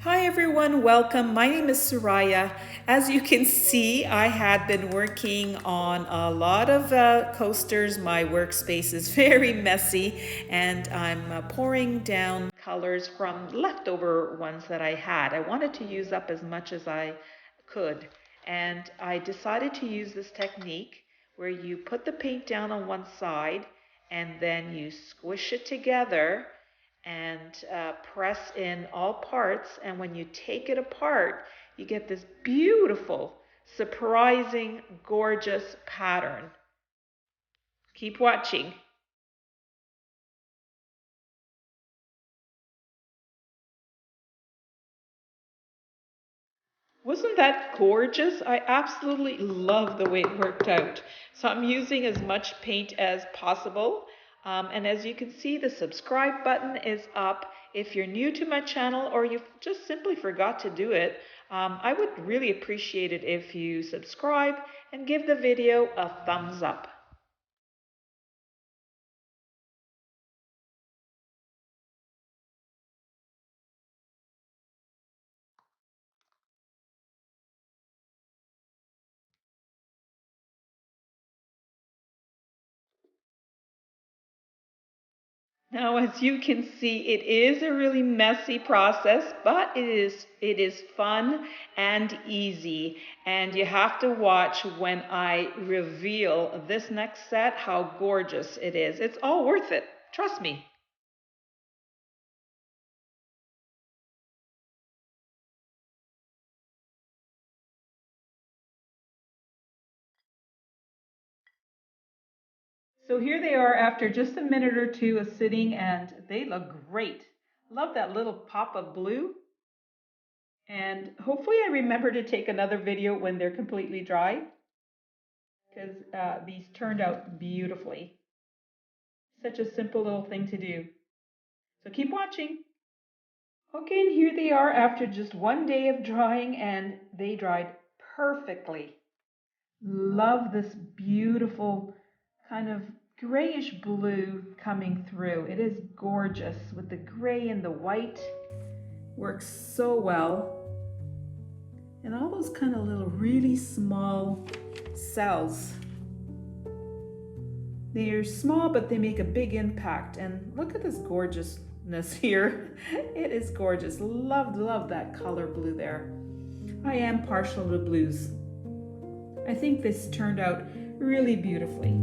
Hi everyone, welcome. My name is Soraya. As you can see, I had been working on a lot of coasters. My workspace is very messy and I'm pouring down colors from leftover ones that I had. I wanted to use up as much as I could, and I decided to use this technique where you put the paint down on one side and then you squish it together and press in all parts. And when you take it apart, you get this beautiful, surprising, gorgeous pattern. Keep watching. Wasn't that gorgeous? I absolutely love the way it worked out. So I'm using as much paint as possible. And as you can see, the subscribe button is up. If you're new to my channel or you just simply forgot to do it, I would really appreciate it if you subscribe and give the video a thumbs up. Now, as you can see, it is a really messy process, but it is fun and easy. And you have to watch when I reveal this next set how gorgeous it is. It's all worth it. Trust me. So here they are after just a minute or two of sitting, and they look great. Love that little pop of blue. And hopefully I remember to take another video when they're completely dry, because these turned out beautifully. Such a simple little thing to do. So keep watching. Okay, and here they are after just one day of drying, and they dried perfectly. Love this beautiful kind of grayish blue coming through. It is gorgeous with the gray and the white. Works so well. And all those kind of little really small cells. They're small, but they make a big impact. And look at this gorgeousness here. It is gorgeous. Love that color blue there. I am partial to blues. I think this turned out really beautifully.